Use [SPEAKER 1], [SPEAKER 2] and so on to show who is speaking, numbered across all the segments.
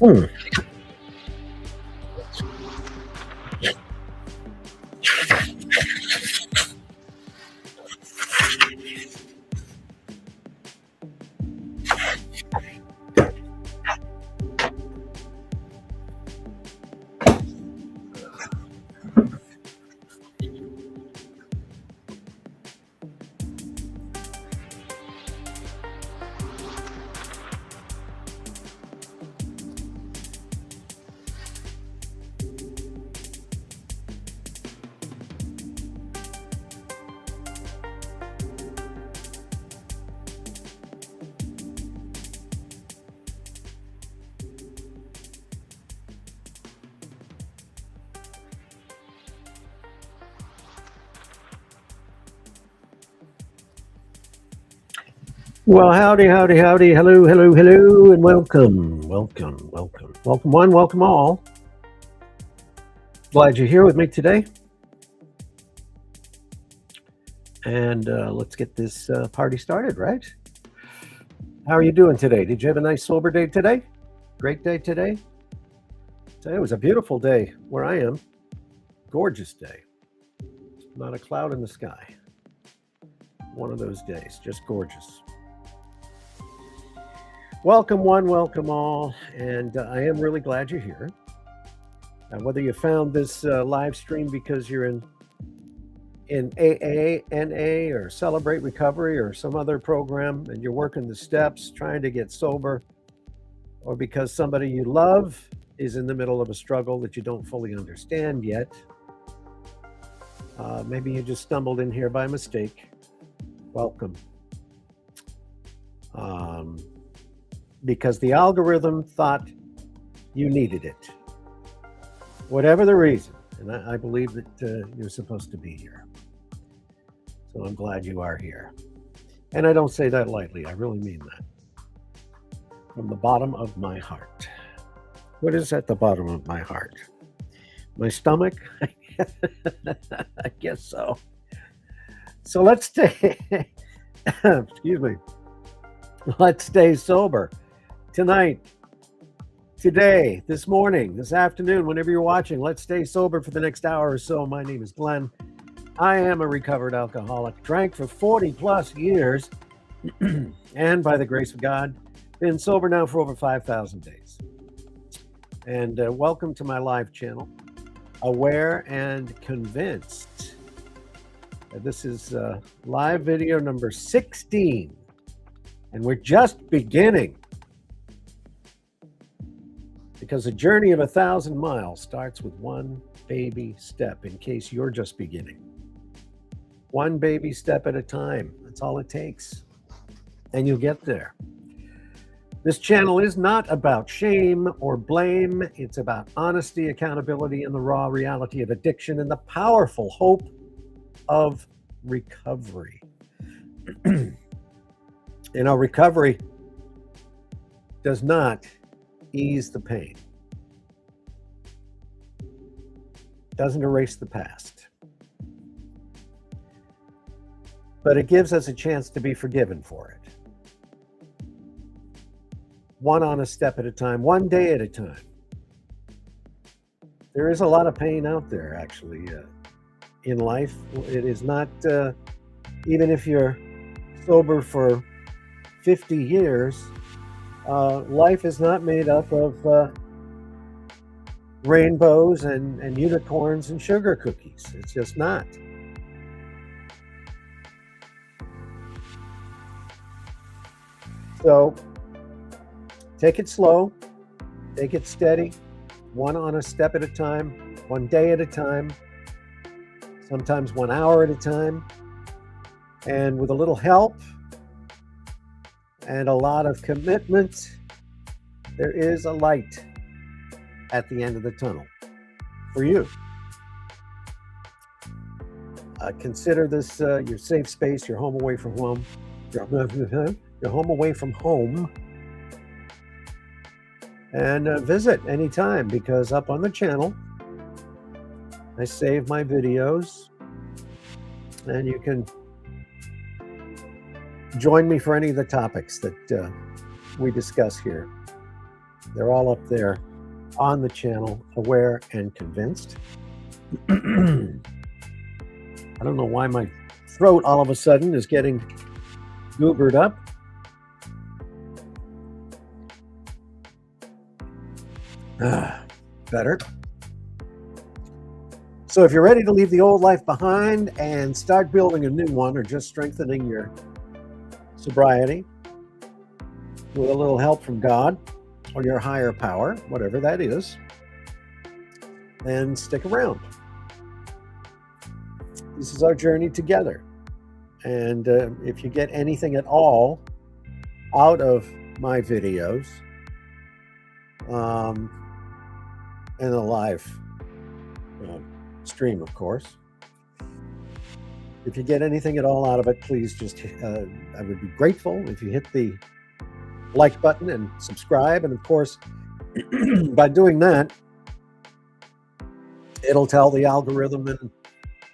[SPEAKER 1] Hmm. Well, howdy, howdy, howdy. Hello, hello, hello, and welcome, welcome, welcome. Welcome one, welcome all. Glad you're here with me today. And let's get this party started, right? How are you doing today? Did you have a nice sober day today? Great day today? Today was a beautiful day where I am. Gorgeous day. Not a cloud in the sky. One of those days, just gorgeous. Welcome one, welcome all, and I am really glad you're here. Whether you found this live stream because you're in AA, NA, or Celebrate Recovery, or some other program, and you're working the steps, trying to get sober, or because somebody you love is in the middle of a struggle that you don't fully understand yet. Maybe you just stumbled in here by mistake. Welcome. Because the algorithm thought you needed it. Whatever the reason, and I believe that you're supposed to be here. So I'm glad you are here. And I don't say that lightly. I really mean that. From the bottom of my heart. What is at the bottom of my heart? My stomach? I guess so. So let's stay, excuse me, let's stay sober tonight, today, this morning, this afternoon, whenever you're watching. Let's stay sober for the next hour or so. My name is Glenn. I am a recovered alcoholic, drank for 40 plus years, and by the grace of God, been sober now for over 5,000 days. And welcome to my live channel, Aware and Convinced. This is live video number 16, and we're just beginning, because a journey of 1,000 miles starts with one baby step, in case you're just beginning. One baby step at a time. That's all it takes. And you'll get there. This channel is not about shame or blame. It's about honesty, accountability, and the raw reality of addiction and the powerful hope of recovery. Recovery does not ease the pain. Doesn't erase the past. But it gives us a chance to be forgiven for it. One honest step at a time, one day at a time. There is a lot of pain out there, actually, in life. It is not, even if you're sober for 50 years, life is not made up of rainbows and unicorns and sugar cookies. It's just not. So take it slow, take it steady, one honest step at a time, one day at a time, sometimes 1 hour at a time. And with a little help and a lot of commitment, there is a light at the end of the tunnel for you. Consider this your safe space, your home away from home. Your home away from home, and visit anytime, because up on the channel I save my videos, and you can join me for any of the topics that we discuss here. They're all up there on the channel, Aware and Convinced. I don't know why my throat all of a sudden is getting goobered up. Better. So if you're ready to leave the old life behind and start building a new one, or just strengthening your sobriety with a little help from God or your higher power, whatever that is, then stick around. This is our journey together. And if you get anything at all out of my videos, and a live stream, of course. If you get anything at all out of it, please just, I would be grateful if you hit the like button and subscribe. And of course, by doing that, it'll tell the algorithm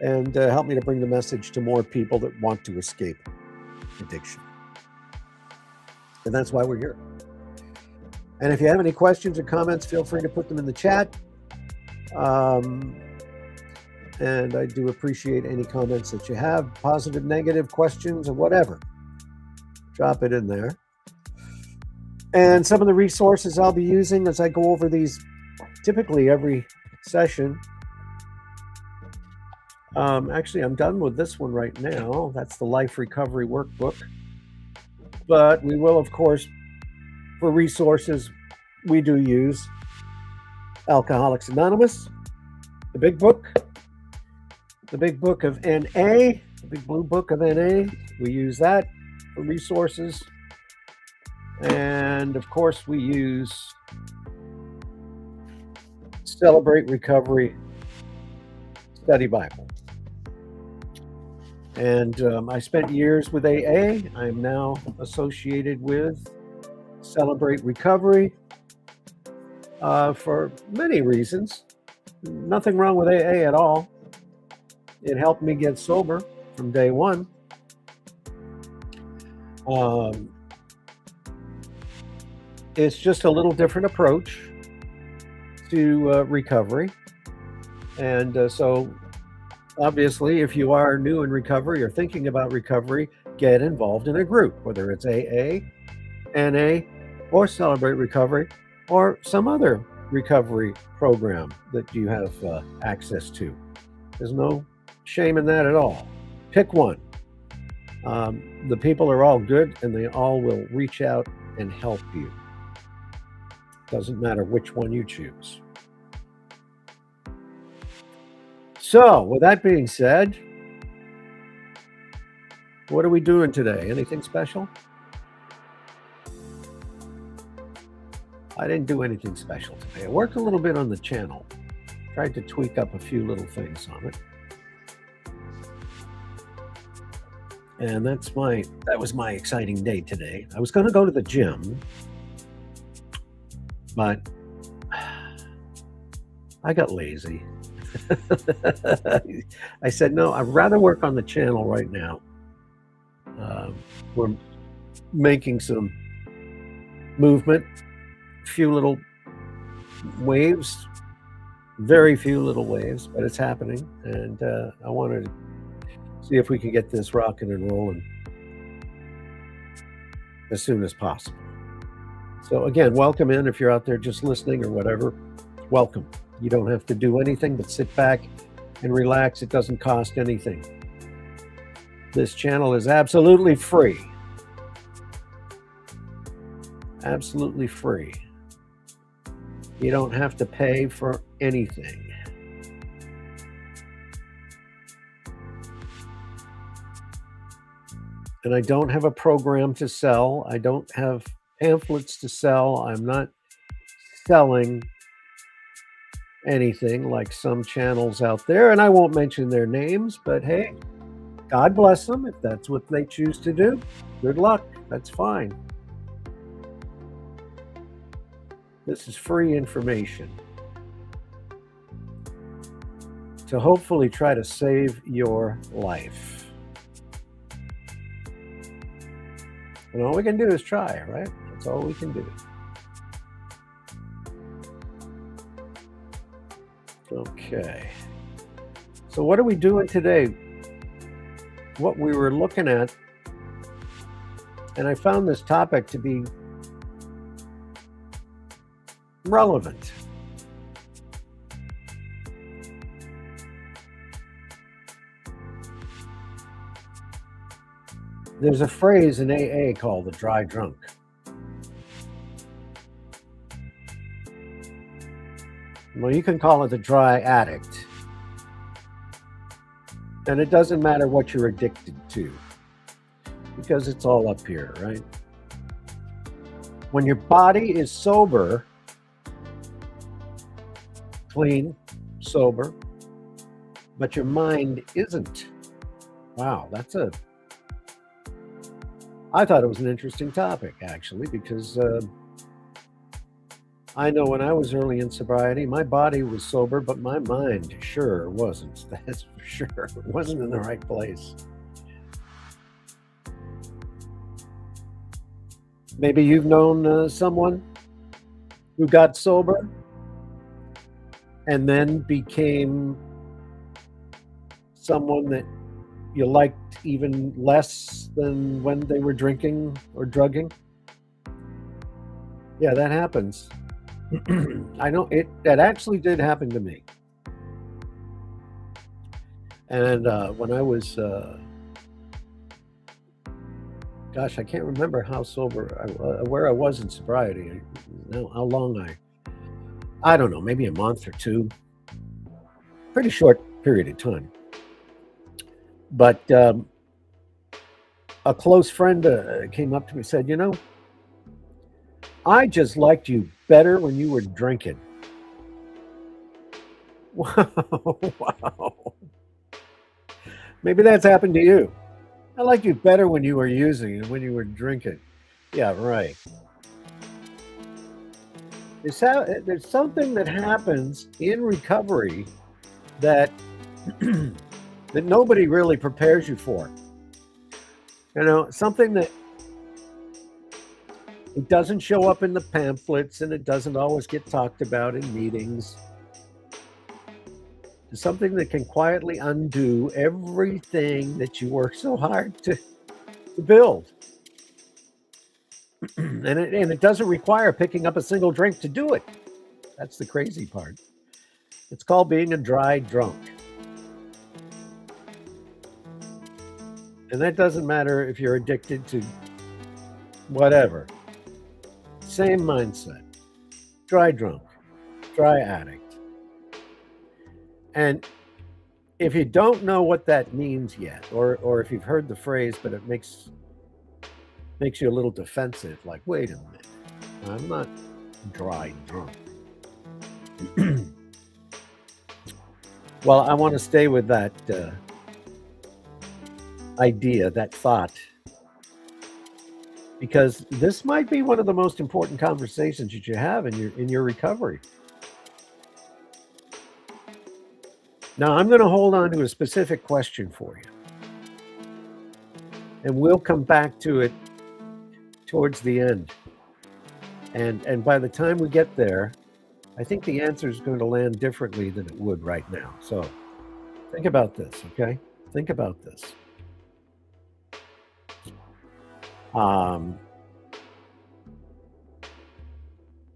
[SPEAKER 1] and help me to bring the message to more people that want to escape addiction. And that's why we're here. And if you have any questions or comments, feel free to put them in the chat. And I do appreciate any comments that you have, positive, negative, questions, or whatever. Drop it in there. And some of the resources I'll be using as I go over these, typically every session. Actually, I'm done with this one right now. That's the Life Recovery Workbook. But we will, of course, for resources, we do use Alcoholics Anonymous, the big book of NA, the big blue book of NA. We use that for resources. And of course, we use Celebrate Recovery Study Bible. And I spent years with AA. I'm now associated with Celebrate Recovery for many reasons. Nothing wrong with AA at all. It helped me get sober from day one. It's just a little different approach to recovery. And so obviously, if you are new in recovery or thinking about recovery, get involved in a group, whether it's AA, NA, or Celebrate Recovery, or some other recovery program that you have access to. There's no shame in that at all. Pick one. The people are all good, and they all will reach out and help you. Doesn't matter which one you choose. So, with that being said, what are we doing today? Anything special? I didn't do anything special today. I worked a little bit on the channel. Tried to tweak up a few little things on it. And that was my exciting day today. I was going to go to the gym, but I got lazy. I said, no, I'd rather work on the channel right now. We're making some movement, few little waves, very few little waves, but it's happening. And I wanted to see if we can get this rocking and rolling as soon as possible. So again, welcome in. If you're out there just listening or whatever, welcome. You don't have to do anything but sit back and relax. It doesn't cost anything. This channel is absolutely free. Absolutely free. You don't have to pay for anything. And I don't have a program to sell. I don't have pamphlets to sell. I'm not selling anything like some channels out there. And I won't mention their names, but hey, God bless them. If that's what they choose to do, good luck. That's fine. This is free information to hopefully try to save your life. And all we can do is try, right? That's all we can do. Okay. So what are we doing today? What we were looking at, and I found this topic to be relevant. There's a phrase in AA called the dry drunk. Well, you can call it the dry addict. And it doesn't matter what you're addicted to, because it's all up here, right? When your body is sober, clean, sober, but your mind isn't. Wow, I thought it was an interesting topic, actually, because I know when I was early in sobriety, my body was sober, but my mind sure wasn't. That's for sure. It wasn't in the right place. Maybe you've known someone who got sober and then became someone that you liked even less than when they were drinking or drugging. Yeah, that happens. I know that actually did happen to me. And when I was, gosh, I can't remember how sober, where I was in sobriety, how long I don't know, maybe a month or two, pretty short period of time. But a close friend came up to me and said, you know, I just liked you better when you were drinking. Wow. Wow. Maybe that's happened to you. I like you better when you were using than when you were drinking. Yeah, right. There's something that happens in recovery that that nobody really prepares you for. Something that it doesn't show up in the pamphlets and it doesn't always get talked about in meetings. It's something that can quietly undo everything that you work so hard to build. And it doesn't require picking up a single drink to do it. That's the crazy part. It's called being a dry drunk. And that doesn't matter if you're addicted to whatever. Same mindset. Dry drunk, dry addict. And if you don't know what that means yet, or if you've heard the phrase, but it makes you a little defensive, like, wait a minute, I'm not dry drunk. Well, I want to stay with that idea, that thought, because this might be one of the most important conversations that you have in your recovery. Now, I'm going to hold on to a specific question for you, and we'll come back to it towards the end. And by the time we get there, I think the answer is going to land differently than it would right now. So think about this, okay? Think about this.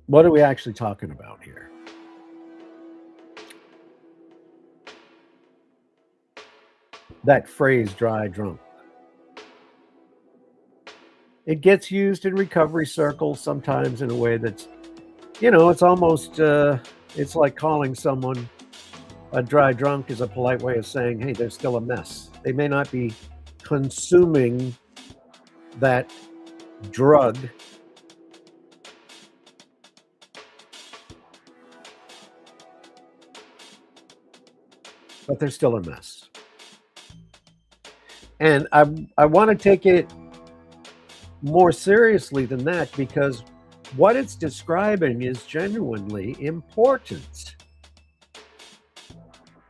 [SPEAKER 1] What are we actually talking about here? That phrase, dry drunk. It gets used in recovery circles sometimes in a way that's, it's almost, it's like calling someone a dry drunk is a polite way of saying, hey, they're still a mess. They may not be consuming that drug, but they're still a mess. And I want to take it more seriously than that, because what it's describing is genuinely important.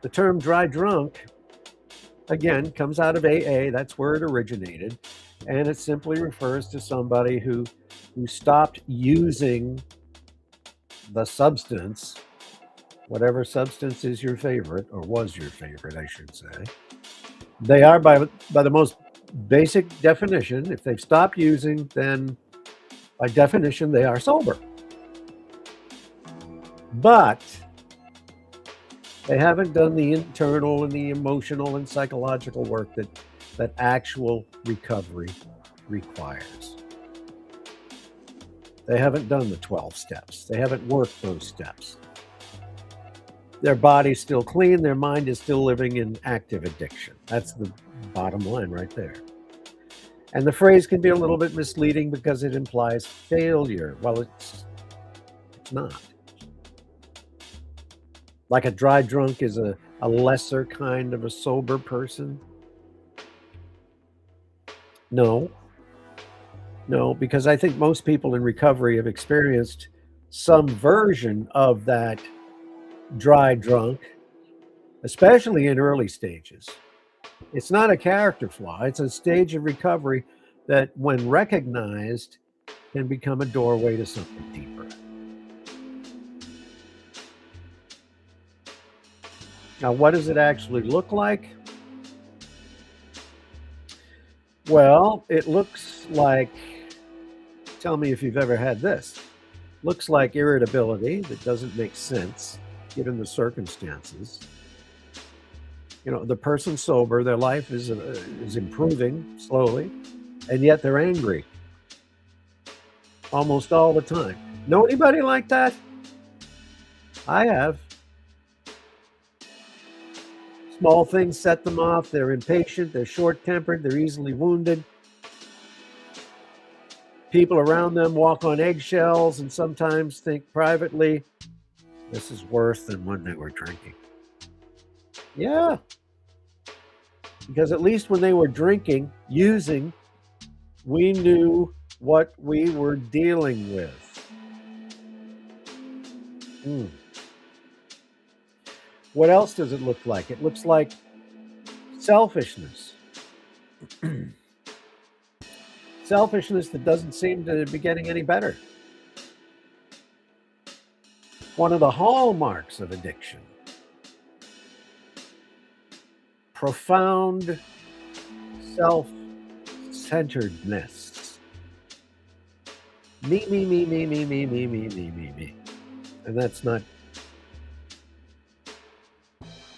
[SPEAKER 1] The term dry drunk, again, comes out of AA. That's where it originated. And it simply refers to somebody who stopped using the substance, whatever substance is your favorite, or was your favorite, I should say. They are, by the most basic definition, if they've stopped using, then by definition, they are sober. But they haven't done the internal and the emotional and psychological work that actual recovery requires. They haven't done the 12 steps. They haven't worked those steps. Their body's still clean. Their mind is still living in active addiction. That's the bottom line right there. And the phrase can be a little bit misleading because it implies failure. Well, it's not. Like a dry drunk is a lesser kind of a sober person. No, because I think most people in recovery have experienced some version of that dry drunk, especially in early stages. It's not a character flaw. It's a stage of recovery that, when recognized, can become a doorway to something deeper. Now, what does it actually look like? Well, it looks like, tell me if you've ever had this, looks like irritability that doesn't make sense given the circumstances. The person's sober, their life is improving slowly, and yet they're angry almost all the time. Know anybody like that? I have. Small things set them off. They're impatient. They're short-tempered. They're easily wounded. People around them walk on eggshells and sometimes think privately, this is worse than when they were drinking. Yeah. Because at least when they were drinking, using, we knew what we were dealing with. Mm. What else does it look like? It looks like selfishness. Selfishness that doesn't seem to be getting any better. One of the hallmarks of addiction. Profound self-centeredness. Me, me, me, me, me, me, me, me, me, me, me. And that's not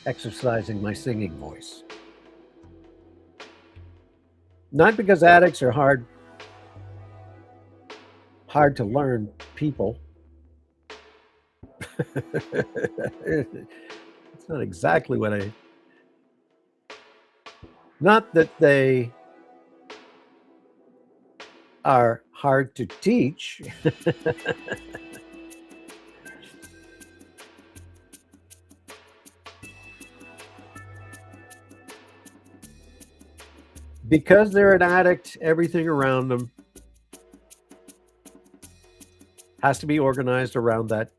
[SPEAKER 1] exercising my singing voice. Not because addicts are hard to learn people. It's not exactly what I... Not that they are hard to teach. Because they're an addict, everything around them has to be organized around that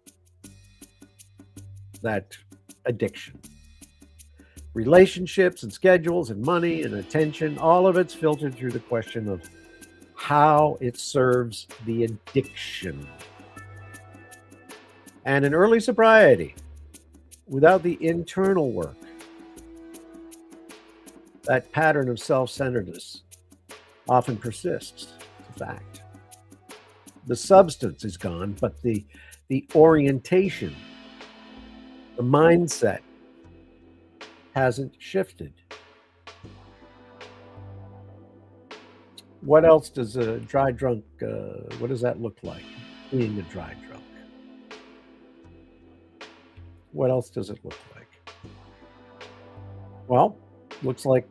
[SPEAKER 1] addiction. Relationships and schedules and money and attention, all of it's filtered through the question of how it serves the addiction. And in early sobriety, without the internal work, that pattern of self-centeredness often persists. It's a fact. The substance is gone, but the orientation, the mindset hasn't shifted. What else does a dry drunk, what does that look like, being a dry drunk? What else does it look like? Well, looks like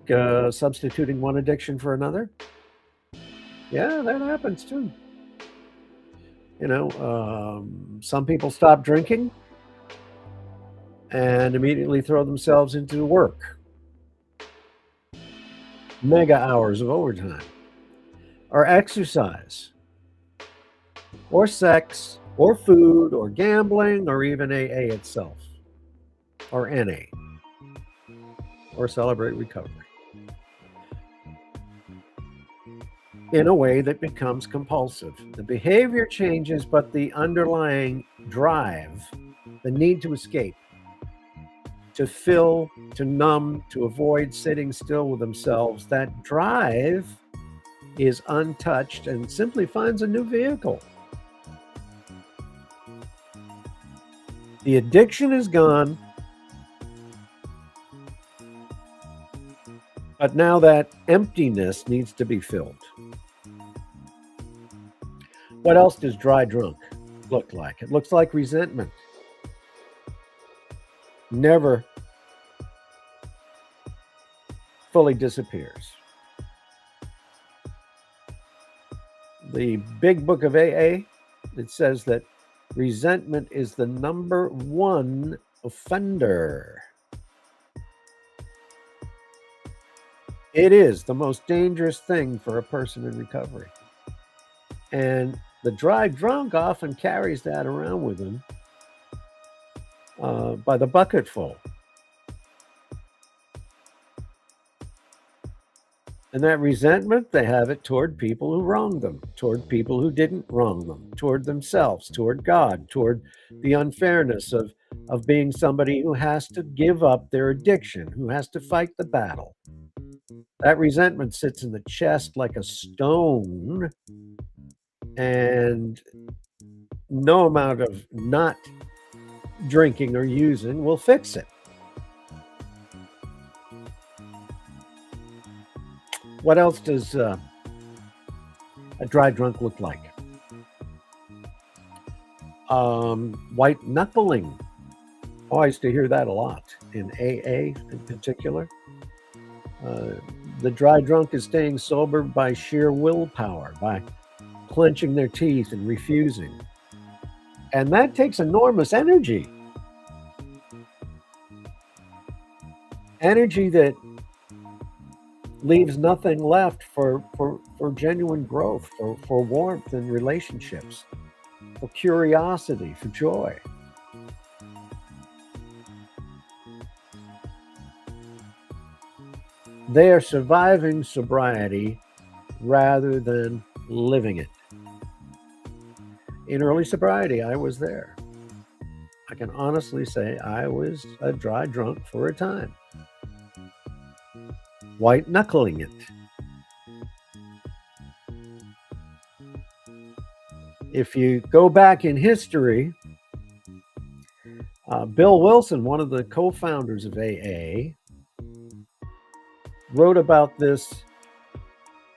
[SPEAKER 1] substituting one addiction for another. Yeah, that happens too. You know, some people stop drinking and immediately throw themselves into work. Mega hours of overtime. Or exercise. Or sex. Or food. Or gambling. Or even AA itself. Or NA. Or Celebrate Recovery. In a way that becomes compulsive. The behavior changes, but the underlying drive, the need to escape, to fill, to numb, to avoid sitting still with themselves, that drive is untouched and simply finds a new vehicle. The addiction is gone, but now that emptiness needs to be filled. What else does dry drunk look like? It looks like resentment. Never fully disappears. The big book of AA, it says that resentment is the number one offender. It is the most dangerous thing for a person in recovery. And the dry drunk often carries that around with him by the bucketful. And that resentment, they have it toward people who wronged them, toward people who didn't wrong them, toward themselves, toward God, toward the unfairness of being somebody who has to give up their addiction, who has to fight the battle. That resentment sits in the chest like a stone, and no amount of not drinking or using will fix it. What else does a dry drunk look like? White knuckling. Oh, I used to hear that a lot in AA in particular. The dry drunk is staying sober by sheer willpower, by clenching their teeth and refusing. And that takes enormous energy. Energy that leaves nothing left for genuine growth, for warmth in relationships, for curiosity, for joy. They are surviving sobriety rather than living it. In early sobriety, I was there. I can honestly say I was a dry drunk for a time, white knuckling it. If you go back in history, Bill Wilson, one of the co founders of AA, wrote about this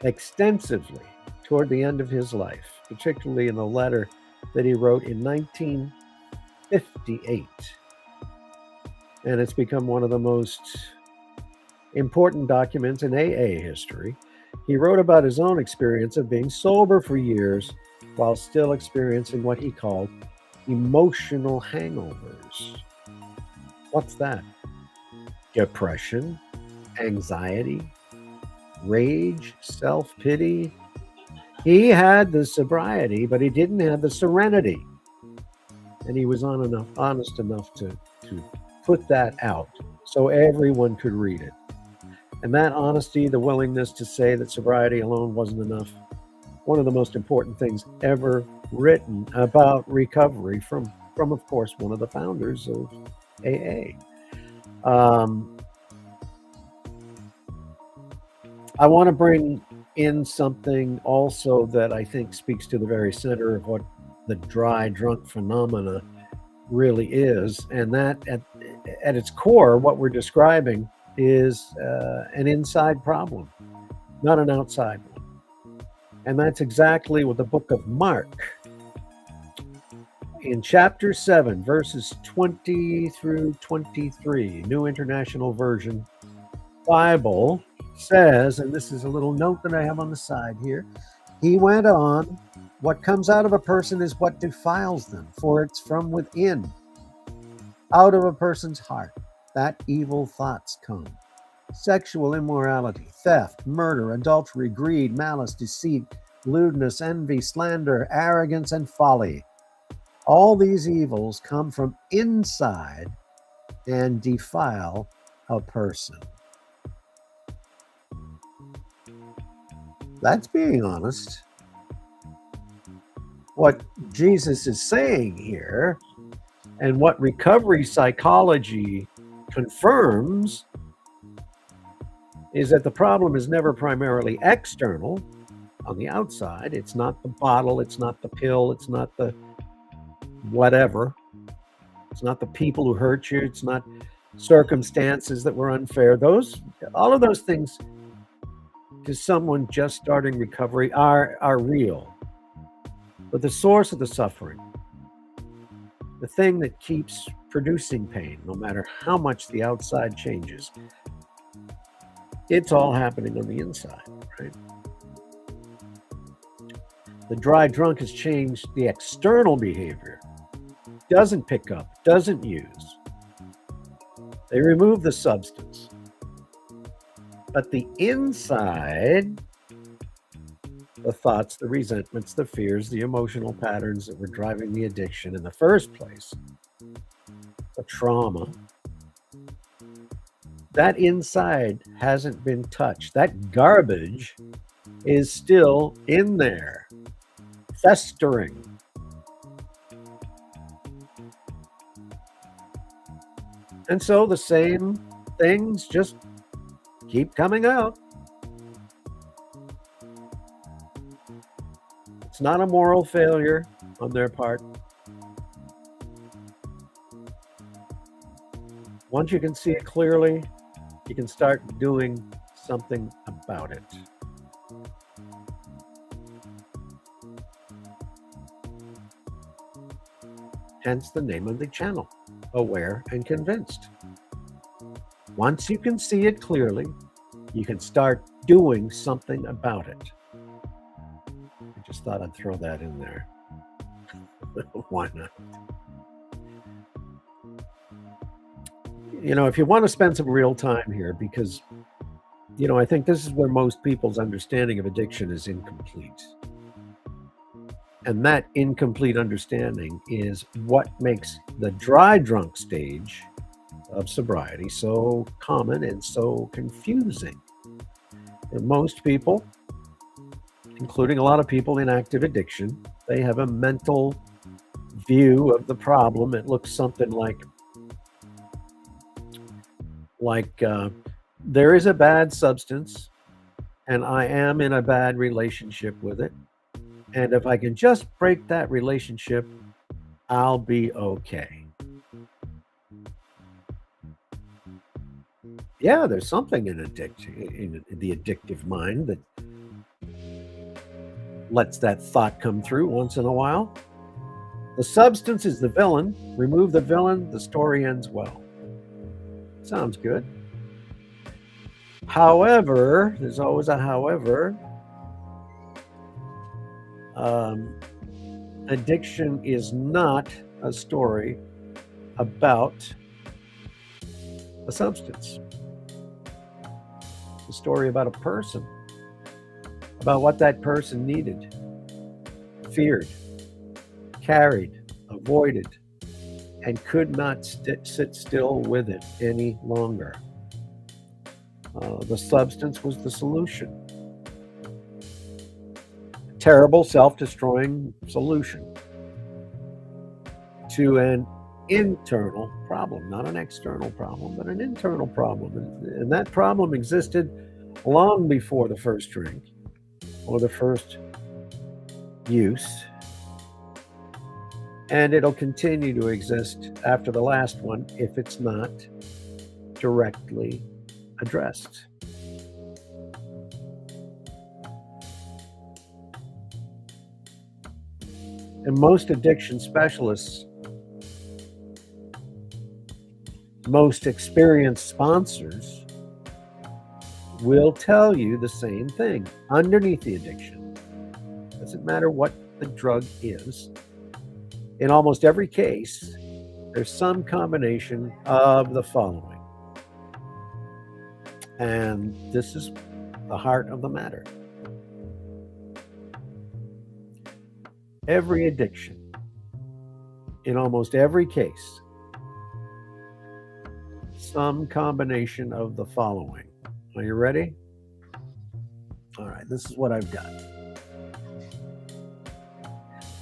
[SPEAKER 1] extensively toward the end of his life, particularly in a letter that he wrote in 1958. And it's become one of the most important documents in AA history. He wrote about his own experience of being sober for years while still experiencing what he called emotional hangovers. What's that? Depression, anxiety, rage, self-pity. He had the sobriety, but he didn't have the serenity. And he was honest enough to put that out so everyone could read it. And that honesty, the willingness to say that sobriety alone wasn't enough, one of the most important things ever written about recovery from of course, one of the founders of AA. I want to bring in something also that I think speaks to the very center of what the dry drunk phenomena really is. And that at its core, what we're describing is an inside problem, not an outside one. And that's exactly what the book of Mark, in chapter 7, verses 20 through 23, New International Version Bible, says, and this is a little note that I have on the side here. He went on, what comes out of a person is what defiles them, for it's from within, out of a person's heart, that evil thoughts come. Sexual immorality, theft, murder, adultery, greed, malice, deceit, lewdness, envy, slander, arrogance, and folly. All these evils come from inside and defile a person. That's being honest. What Jesus is saying here, and what recovery psychology confirms, is that the problem is never primarily external, on the outside. It's not the bottle, it's not the pill, it's not the whatever. It's not the people who hurt you, it's not circumstances that were unfair. All of those things to someone just starting recovery are real. But the source of the suffering, the thing that keeps producing pain, no matter how much the outside changes, it's all happening on the inside, right? The dry drunk has changed the external behavior, doesn't pick up, doesn't use. They remove the substance. But the inside, the thoughts, the resentments, the fears, the emotional patterns that were driving the addiction in the first place, the trauma, that inside hasn't been touched. That garbage is still in there, festering. And so the same things just keep coming out. It's not a moral failure on their part. Once you can see it clearly, you can start doing something about it. Hence the name of the channel, Aware and Convinced. Once you can see it clearly, you can start doing something about it. I just thought I'd throw that in there. Why not? You know, if you want to spend some real time here, because I think this is where most people's understanding of addiction is incomplete. And that incomplete understanding is what makes the dry drunk stage of sobriety so common and so confusing. And most people, including a lot of people in active addiction, they have a mental view of the problem. It looks something like there is a bad substance and I am in a bad relationship with it. And if I can just break that relationship, I'll be okay. Yeah, there's something in the addictive mind that lets that thought come through once in a while. The substance is the villain. Remove the villain, the story ends well. Sounds good. However, there's always a however. Addiction is not a story about a substance. It's a story about a person, about what that person needed, feared, carried, avoided, and could not sit still with it any longer. The substance was the solution. Terrible, self-destroying solution to an internal problem, not an external problem, but an internal problem. And that problem existed long before the first drink or the first use. And it'll continue to exist after the last one if it's not directly addressed. And most addiction specialists, most experienced sponsors will tell you the same thing. Underneath the addiction, doesn't matter what the drug is, in almost every case, there's some combination of the following. And this is the heart of the matter. Every addiction, in almost every case, some combination of the following. Are you ready? All right, this is what I've got.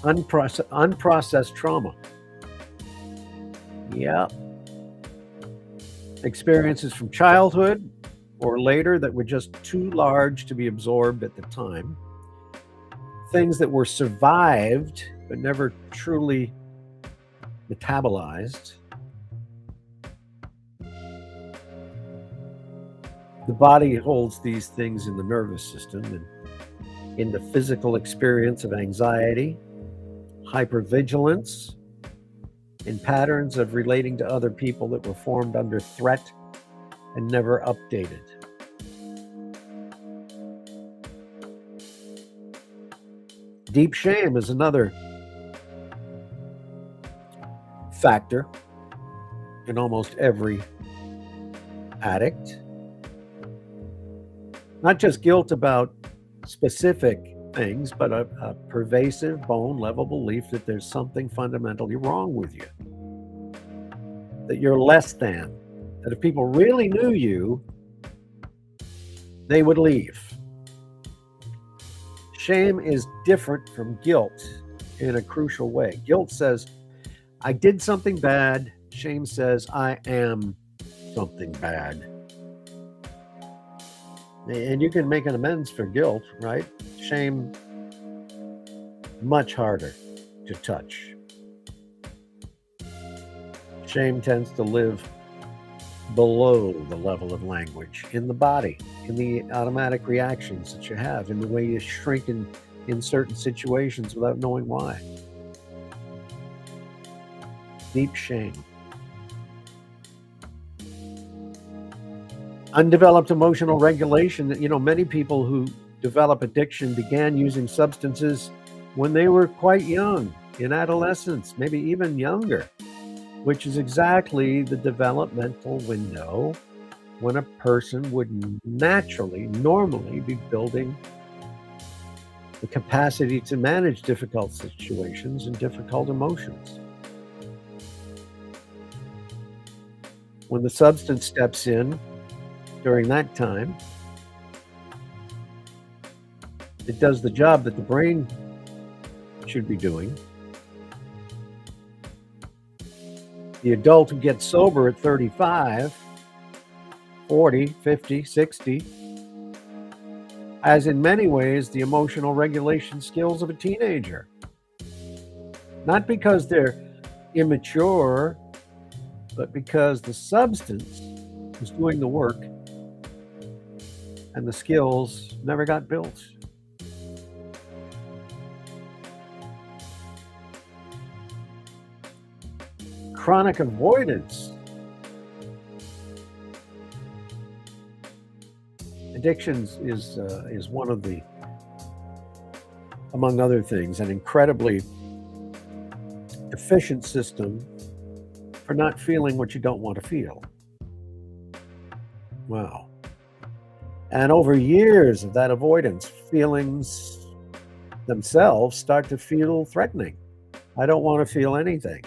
[SPEAKER 1] Unprocessed trauma. Yeah. Experiences from childhood or later that were just too large to be absorbed at the time. Things that were survived but never truly metabolized. The body holds these things in the nervous system and in the physical experience of anxiety, hypervigilance, in patterns of relating to other people that were formed under threat and never updated. Deep shame is another factor in almost every addict. Not just guilt about specific things, but a pervasive bone-level belief that there's something fundamentally wrong with you, that you're less than, that if people really knew you, they would leave. Shame is different from guilt in a crucial way. Guilt says, I did something bad. Shame says, I am something bad. And you can make an amends for guilt, right? Shame, much harder to touch. Shame tends to live below the level of language, in the body, in the automatic reactions that you have, in the way you shrink in certain situations without knowing why. Deep shame. Undeveloped emotional regulation. Many people who develop addiction began using substances when they were quite young, in adolescence, maybe even younger, which is exactly the developmental window when a person would naturally, normally be building the capacity to manage difficult situations and difficult emotions. When the substance steps in during that time, it does the job that the brain should be doing. The adult who gets sober at 35, 40, 50, 60 has in many ways the emotional regulation skills of a teenager. Not because they're immature, but because the substance was doing the work and the skills never got built. Chronic avoidance. Addictions is one of the, among other things, an incredibly efficient system for not feeling what you don't want to feel. Wow. And over years of that avoidance, feelings themselves start to feel threatening. I don't want to feel anything.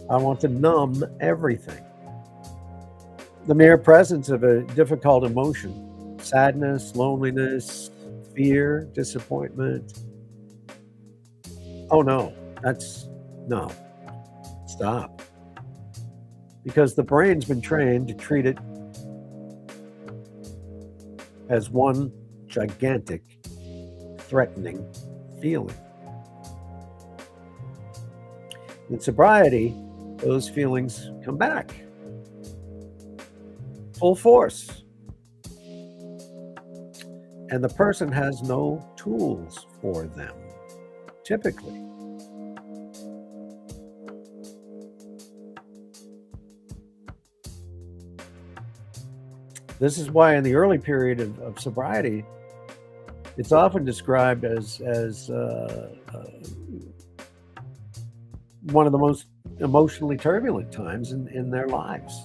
[SPEAKER 1] I want to numb everything. The mere presence of a difficult emotion, sadness, loneliness, fear, disappointment. Oh no, no, stop. Because the brain's been trained to treat it as one gigantic, threatening feeling. In sobriety, those feelings come back full force. And the person has no tools for them, typically. This is why in the early period of sobriety, it's often described as one of the most emotionally turbulent times in their lives.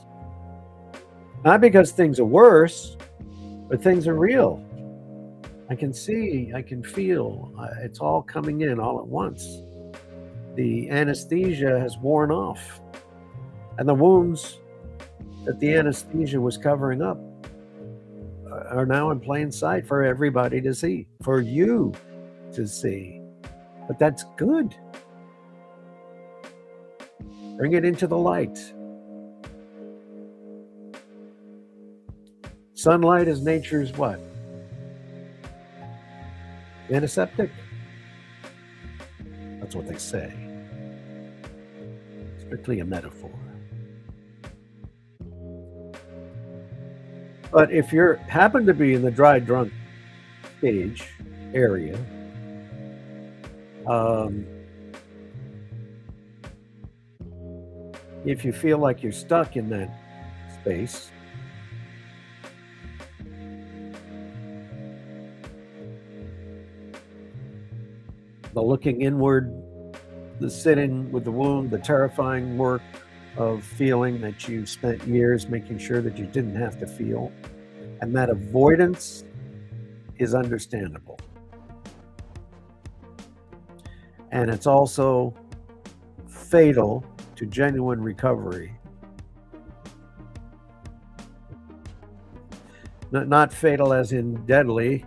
[SPEAKER 1] Not because things are worse, but things are real. I can see, I can feel, it's all coming in all at once. The anesthesia has worn off, and the wounds that the anesthesia was covering up are now in plain sight for everybody to see, for you to see. But that's good. Bring it into the light. Sunlight is nature's what? Antiseptic? That's what they say. Strictly a metaphor. But if you happen to be in the dry drunk stage area, if you feel like you're stuck in that space, the looking inward, the sitting with the wound, the terrifying work of feeling that you spent years making sure that you didn't have to feel, and that avoidance is understandable. And it's also fatal to genuine recovery. Not fatal as in deadly,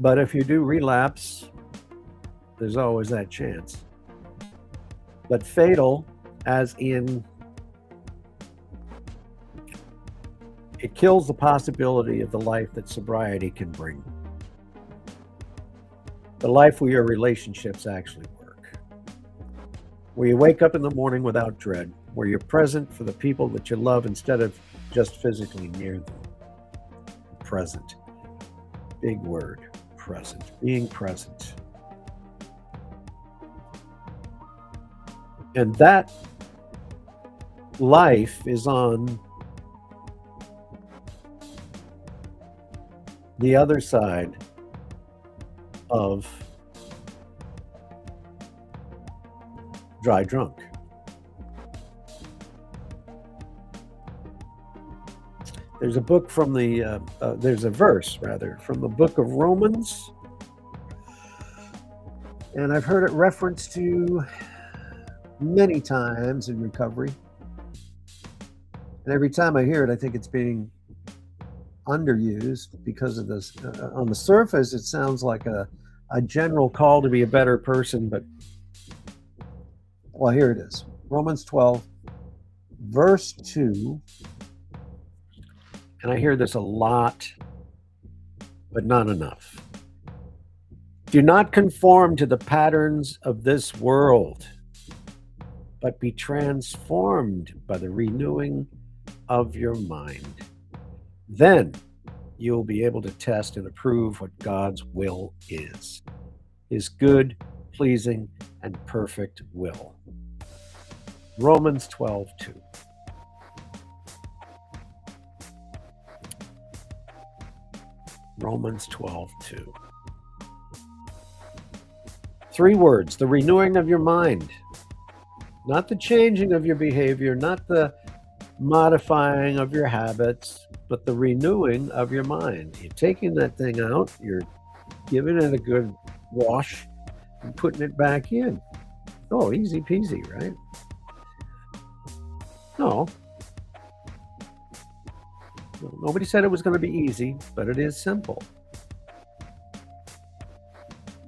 [SPEAKER 1] but if you do relapse, there's always that chance. But fatal as in it kills the possibility of the life that sobriety can bring. The life where your relationships actually work. Where you wake up in the morning without dread. Where you're present for the people that you love instead of just physically near them. Present. Big word. Present. Being present. And that life is on the other side of dry drunk. There's a book from there's a verse, rather, from the book of Romans, and I've heard it referenced to many times in recovery. And every time I hear it, I think it's being underused because of this. On the surface, it sounds like a general call to be a better person, but, well, here it is. Romans 12, verse 2. And I hear this a lot, but not enough. Do not conform to the patterns of this world, but be transformed by the renewing of your mind. Then you will be able to test and approve what God's will is, his good, pleasing, and perfect will. Romans 12:2. Romans 12:2. 3 words: the renewing of your mind. Not the changing of your behavior, not the modifying of your habits, but the renewing of your mind. You're taking that thing out, you're giving it a good wash, and putting it back in. Oh, easy peasy, right? No. Nobody said it was going to be easy, but it is simple.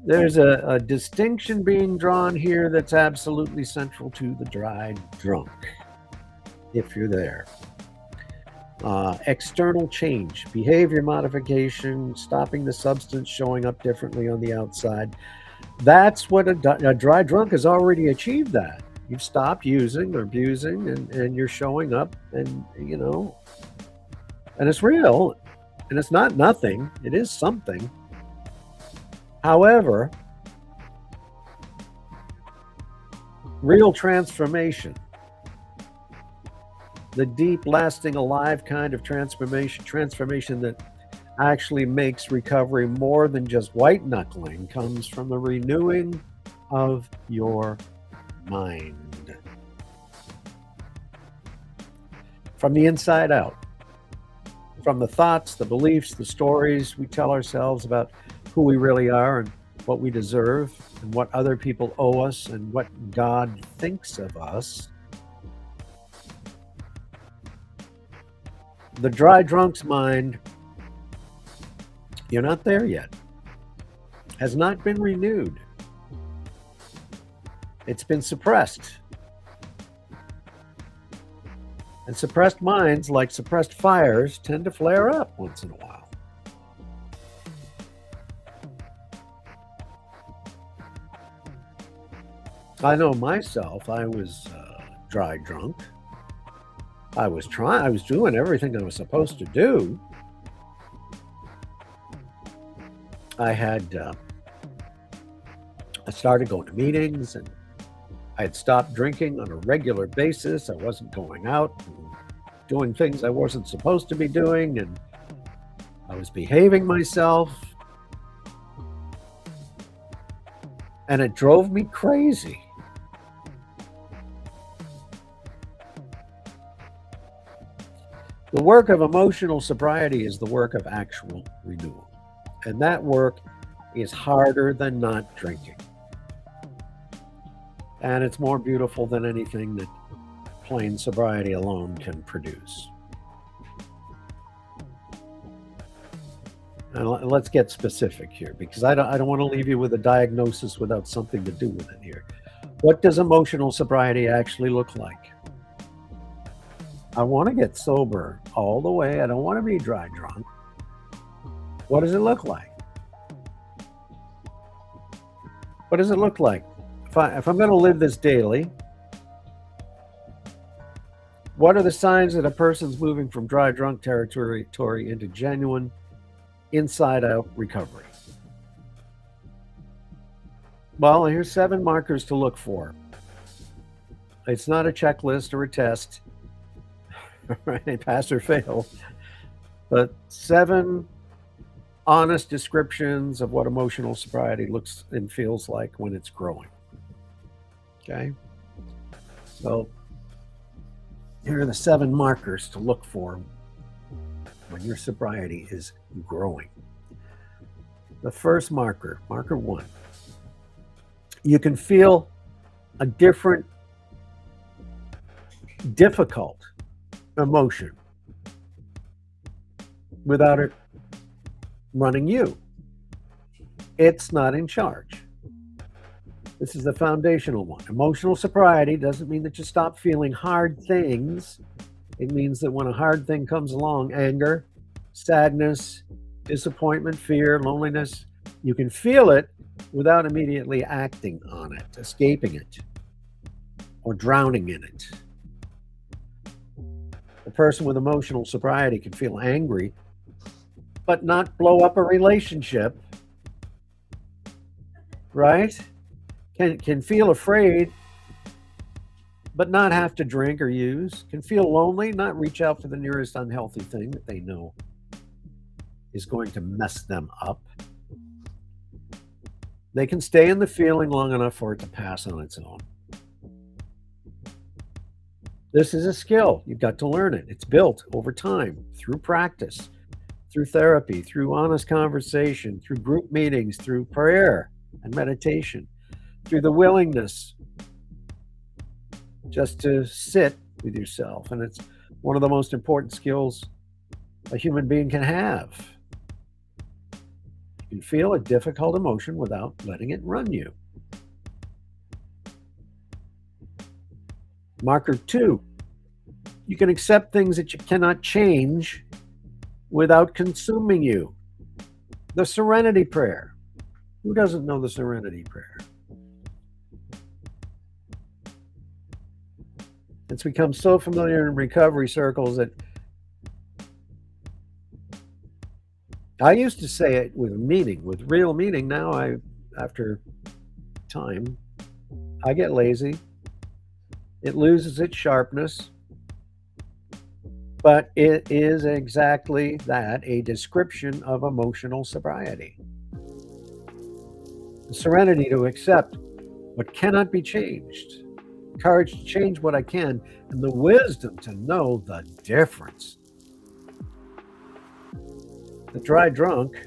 [SPEAKER 1] There's a distinction being drawn here that's absolutely central to the dry drunk, if you're there. External change, behavior modification, stopping the substance showing up differently on the outside. That's what a dry drunk has already achieved that. You've stopped using or abusing, and you're showing up, and, and it's real, and it's not nothing. It is something. However, real transformation, the deep, lasting, alive kind of transformation that actually makes recovery more than just white knuckling, comes from the renewing of your mind. From the inside out. From the thoughts, the beliefs, the stories we tell ourselves about who we really are and what we deserve and what other people owe us and what God thinks of us. The dry drunk's mind, you're not there yet, has not been renewed. It's been suppressed. And suppressed minds, like suppressed fires, tend to flare up once in a while. I know myself, I was dry drunk. I was doing everything I was supposed to do. I started going to meetings, and I had stopped drinking on a regular basis. I wasn't going out and doing things I wasn't supposed to be doing, and I was behaving myself. And it drove me crazy. The work of emotional sobriety is the work of actual renewal. And that work is harder than not drinking. And it's more beautiful than anything that plain sobriety alone can produce. And let's get specific here, because I don't want to leave you with a diagnosis without something to do with it here. What does emotional sobriety actually look like? I want to get sober all the way. I don't want to be dry drunk. What does it look like? What does it look like? If I'm going to live this daily, what are the signs that a person's moving from dry drunk territory into genuine inside-out recovery? Well, here's 7 markers to look for. It's not a checklist or a test, right? Pass or fail, but 7 honest descriptions of what emotional sobriety looks and feels like when it's growing. Okay, so here are the 7 markers to look for when your sobriety is growing. The first marker, marker one, you can feel a different, difficult emotion without it running you. It's not in charge. This is the foundational one. Emotional sobriety doesn't mean that you stop feeling hard things. It means that when a hard thing comes along, anger, sadness, disappointment, fear, loneliness, you can feel it without immediately acting on it, escaping it, or drowning in it. A person with emotional sobriety can feel angry, but not blow up a relationship, right? Can feel afraid, but not have to drink or use. Can feel lonely, not reach out for the nearest unhealthy thing that they know is going to mess them up. They can stay in the feeling long enough for it to pass on its own. This is a skill. You've got to learn it. It's built over time through practice, through therapy, through honest conversation, through group meetings, through prayer and meditation, through the willingness just to sit with yourself. And it's one of the most important skills a human being can have. You can feel a difficult emotion without letting it run you. Marker two, you can accept things that you cannot change without consuming you. The Serenity Prayer. Who doesn't know the Serenity Prayer? It's become so familiar in recovery circles that I used to say it with meaning, with real meaning. Now after time, I get lazy. It loses its sharpness. But it is exactly that, a description of emotional sobriety. The serenity to accept what cannot be changed, courage to change what I can, and the wisdom to know the difference. The dry drunk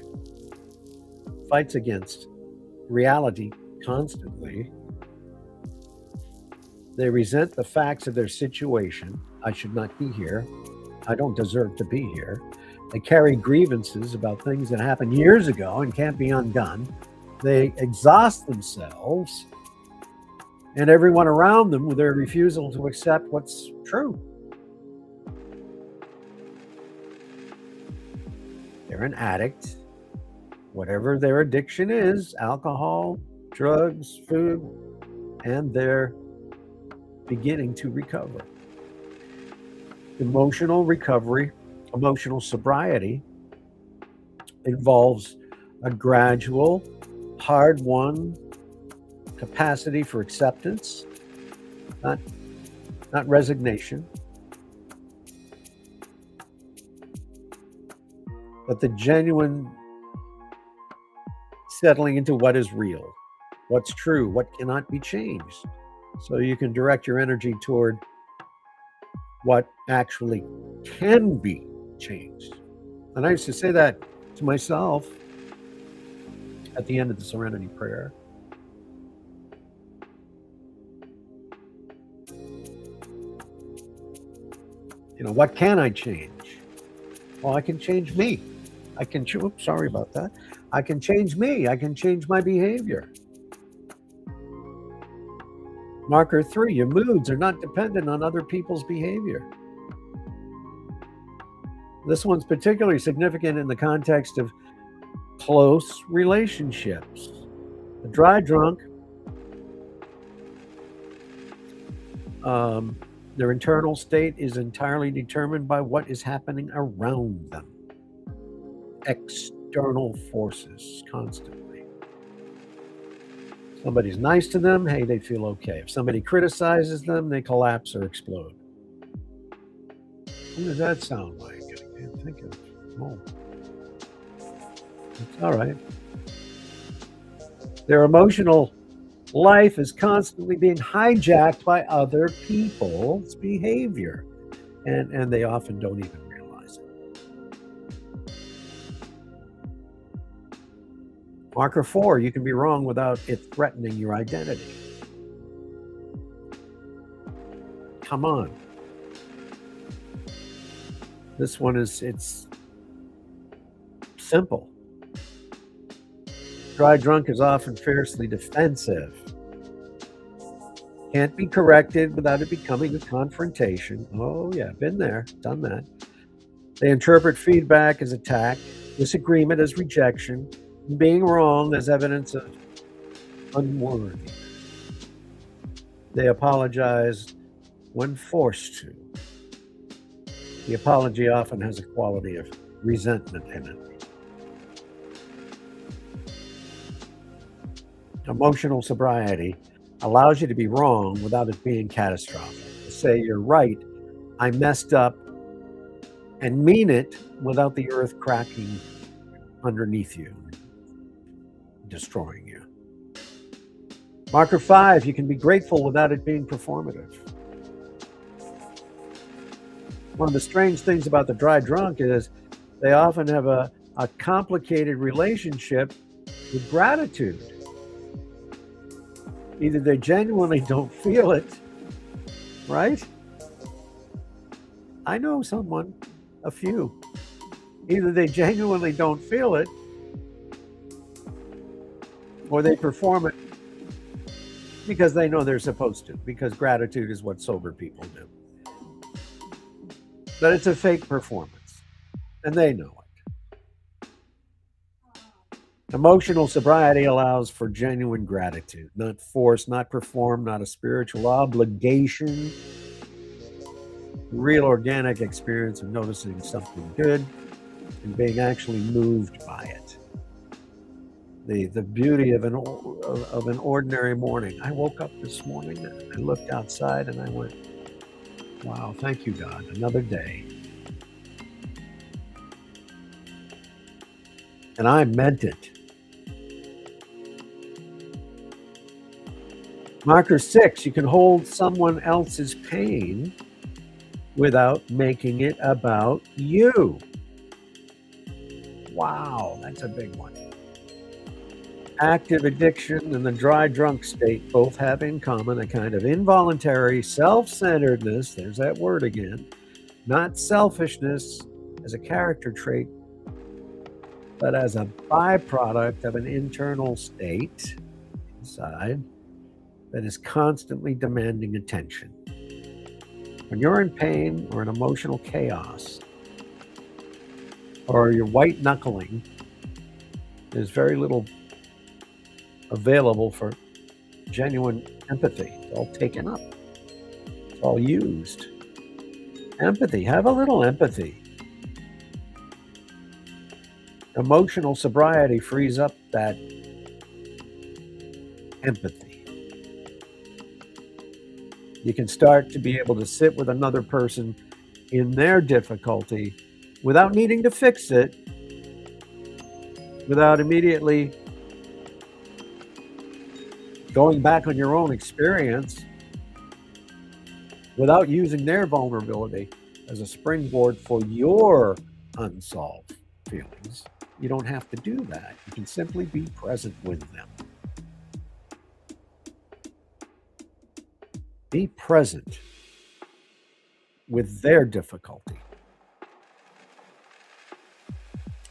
[SPEAKER 1] fights against reality constantly. They resent the facts of their situation. I should not be here. I don't deserve to be here. They carry grievances about things that happened years ago and can't be undone. They exhaust themselves and everyone around them with their refusal to accept what's true. They're an addict, whatever their addiction is, alcohol, drugs, food, and they're beginning to recover. Emotional recovery, emotional sobriety involves a gradual, hard-won capacity for acceptance, not resignation, but the genuine settling into what is real, what's true, what cannot be changed. So you can direct your energy toward what actually can be changed. And I used to say that to myself at the end of the Serenity Prayer. You know, what can I change? Well, I can change me. I can, oops, sorry about that. I can change me. I can change my behavior. Marker 3, your moods are not dependent on other people's behavior. This one's particularly significant in the context of close relationships. The dry drunk, their internal state is entirely determined by what is happening around them. External forces constantly. Somebody's nice to them, hey, they feel okay. If somebody criticizes them, they collapse or explode. What does that sound like? I can't think of it. Oh. It's all right. Their emotional life is constantly being hijacked by other people's behavior, and they often don't even realize it. Marker 4, you can be wrong without it threatening your identity. Come on. This one it's simple. Dry drunk is often fiercely defensive. Can't be corrected without it becoming a confrontation. Oh, yeah, been there, done that. They interpret feedback as attack, disagreement as rejection, and being wrong as evidence of unworthy. They apologize when forced to. The apology often has a quality of resentment in it. Emotional sobriety allows you to be wrong without it being catastrophic. To say you're right, I messed up, and mean it without the earth cracking underneath you, destroying you. Marker 5, you can be grateful without it being performative. One of the strange things about the dry drunk is they often have a complicated relationship with gratitude. Either they genuinely don't feel it, right? I know someone, a few. Either they genuinely don't feel it, or they perform it because they know they're supposed to, because gratitude is what sober people do. But it's a fake performance, and they know it. Emotional sobriety allows for genuine gratitude, not force, not perform, not a spiritual obligation. Real organic experience of noticing something good and being actually moved by it. The beauty of an ordinary morning. I woke up this morning, I looked outside, and I went, wow, thank you, God, another day. And I meant it. Marker 6, you can hold someone else's pain without making it about you. Wow, that's a big one. Active addiction and the dry drunk state both have in common a kind of involuntary self-centeredness, there's that word again, not selfishness as a character trait, but as a byproduct of an internal state inside that is constantly demanding attention. When you're in pain or in emotional chaos, or you're white knuckling, there's very little available for genuine empathy. It's all taken up. It's all used. Empathy. Have a little empathy. Emotional sobriety frees up that empathy. You can start to be able to sit with another person in their difficulty without needing to fix it, without immediately going back on your own experience, without using their vulnerability as a springboard for your unsolved feelings. You don't have to do that. You can simply be present with them. Be present with their difficulty.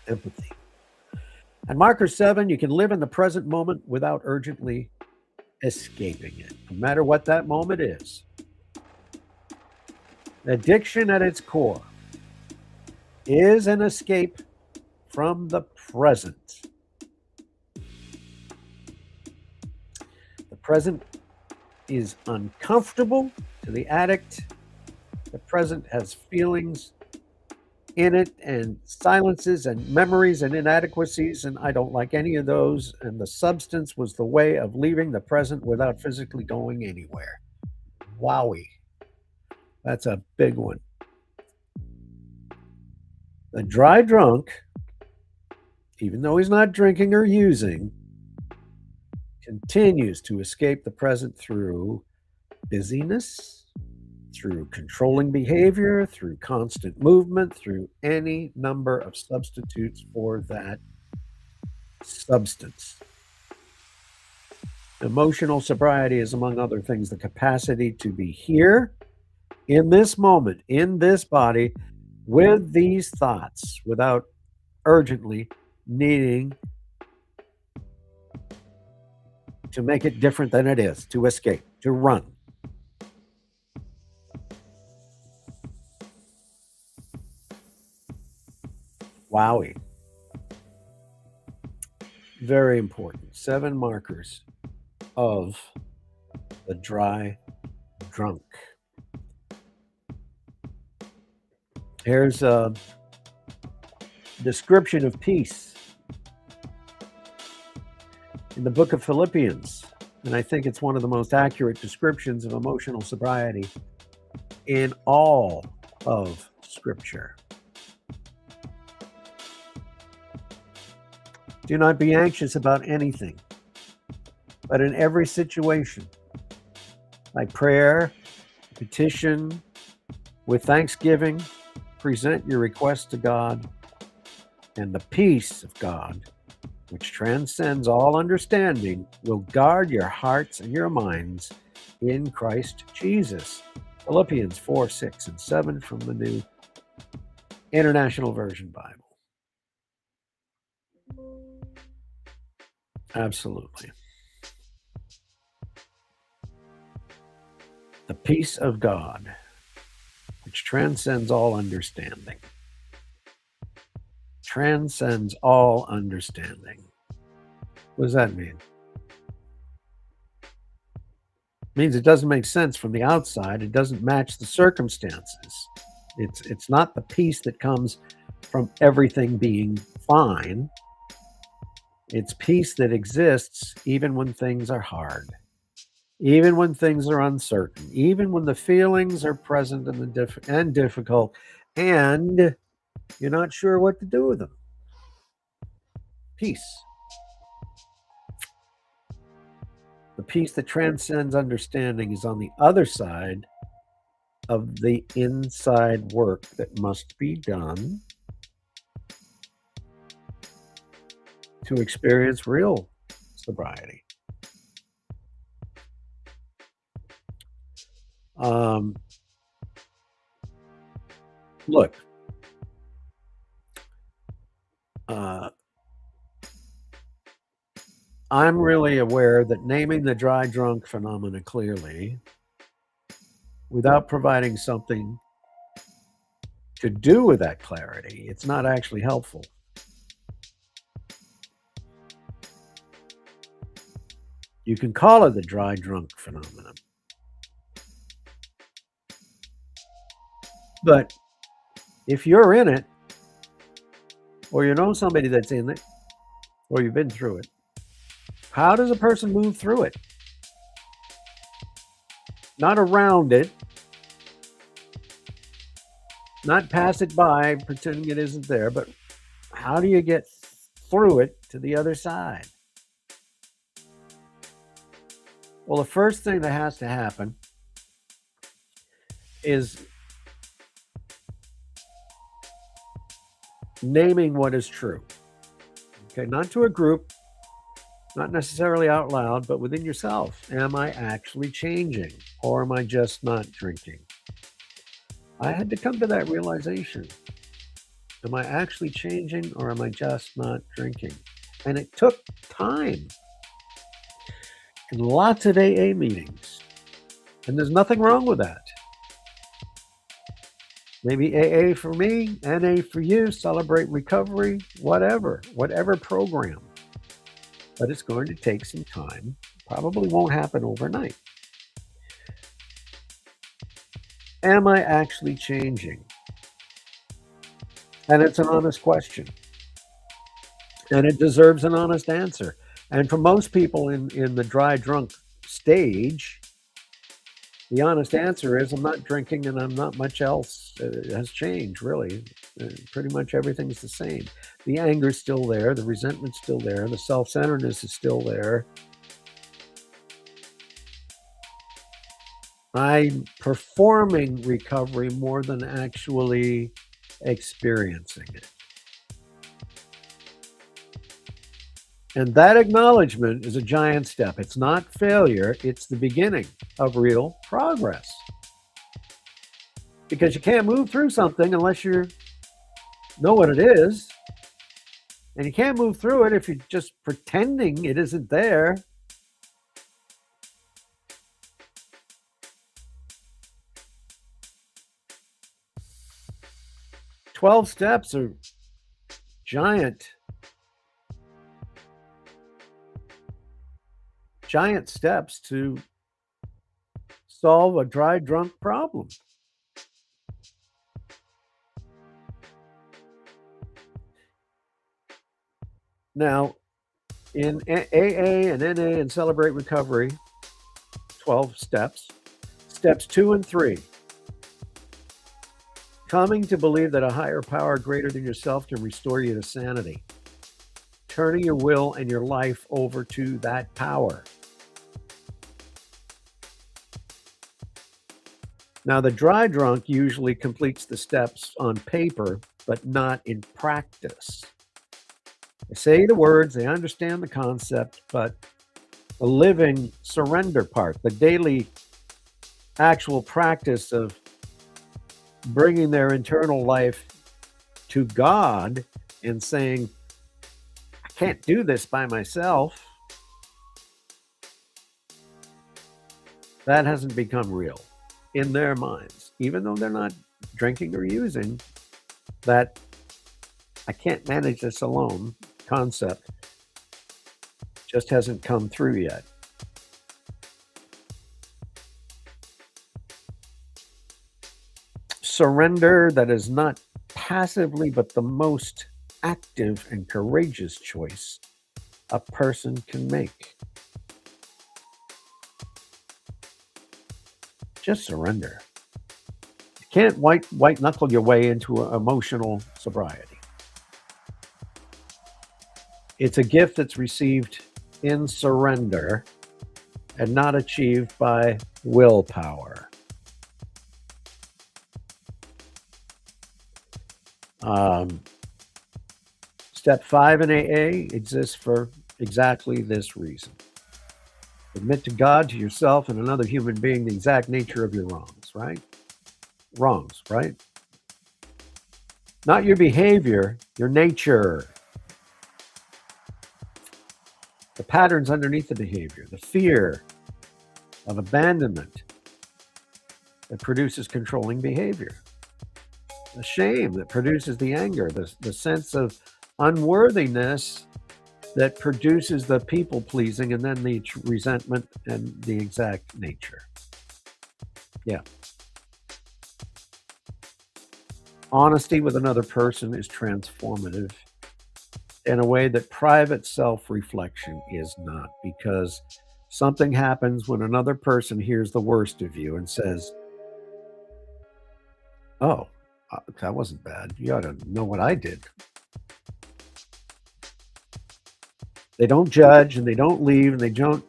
[SPEAKER 1] Empathy. And marker 7, you can live in the present moment without urgently escaping it, no matter what that moment is. Addiction at its core is an escape from the present. The present is uncomfortable to the addict. The present has feelings in it and silences and memories and inadequacies, and I don't like any of those. And the substance was the way of leaving the present without physically going anywhere. Wowie. That's a big one. The dry drunk, even though he's not drinking or using, continues to escape the present through busyness, through controlling behavior, through constant movement, through any number of substitutes for that substance. Emotional sobriety is, among other things, the capacity to be here in this moment, in this body, with these thoughts without urgently needing to make it different than it is, to escape, to run. Wowie. Very important. 7 markers of the dry drunk. Here's a description of peace in the book of Philippians. And I think it's one of the most accurate descriptions of emotional sobriety in all of Scripture. Do not be anxious about anything, but in every situation, by prayer, petition, with thanksgiving, present your requests to God, and the peace of God, which transcends all understanding, will guard your hearts and your minds in Christ Jesus. Philippians 4, 6, and 7 from the New International Version Bible. Absolutely. The peace of God, which transcends all understanding. Transcends all understanding. What does that mean? It means it doesn't make sense from the outside. It doesn't match the circumstances. It's not the peace that comes from everything being fine. It's peace that exists even when things are hard, even when things are uncertain, even when the feelings are present and difficult, and you're not sure what to do with them. Peace. The peace that transcends understanding is on the other side of the inside work that must be done to experience real sobriety. Look, I'm really aware that naming the dry drunk phenomena clearly, without providing something to do with that clarity, it's not actually helpful. You can call it the dry drunk phenomenon. But if you're in it, or you know somebody that's in it, or you've been through it, how does a person move through it? Not around it, not pass it by, pretending it isn't there, but how do you get through it to the other side? Well, the first thing that has to happen is naming what is true. Okay, not to a group, not necessarily out loud, but within yourself. Am I actually changing, or am I just not drinking? I had to come to that realization. Am I actually changing, or am I just not drinking? And it took time and lots of AA meetings. And there's nothing wrong with that. Maybe AA for me, NA for you, Celebrate Recovery, whatever program. But it's going to take some time. Probably won't happen overnight. Am I actually changing? And it's an honest question. And it deserves an honest answer. And for most people in the dry drunk stage, the honest answer is I'm not drinking and I'm not much else has changed, really. Pretty much everything's the same. The anger's still there. The resentment's still there. The self-centeredness is still there. I'm performing recovery more than actually experiencing it. And that acknowledgement is a giant step. It's not failure, it's the beginning of real progress. Because you can't move through something unless you know what it is. And you can't move through it if you're just pretending it isn't there. "12 steps are giant steps to solve a dry drunk problem." Now, in AA and NA and Celebrate Recovery, 12 steps. Steps 2 and 3. Coming to believe that a higher power greater than yourself can restore you to sanity. Turning your will and your life over to that power. Now, the dry drunk usually completes the steps on paper, but not in practice. They say the words, they understand the concept, but the living surrender part, the daily actual practice of bringing their internal life to God and saying, I can't do this by myself, that hasn't become real in their minds, even though they're not drinking or using. That I can't manage this alone concept just hasn't come through yet. Surrender that is not passively, but the most active and courageous choice a person can make. Just surrender. You can't white knuckle your way into emotional sobriety. It's a gift that's received in surrender and not achieved by willpower. Step 5 in AA exists for exactly this reason. Admit to God, to yourself, and another human being the exact nature of your wrongs, right? Wrongs, right? Not your behavior, your nature. The patterns underneath the behavior, the fear of abandonment that produces controlling behavior, the shame that produces the anger, the sense of unworthiness that produces the people pleasing, and then the resentment and the exact nature. Yeah. Honesty with another person is transformative in a way that private self-reflection is not, because something happens when another person hears the worst of you and says, oh, that wasn't bad. You ought to know what I did. They don't judge and they don't leave and they don't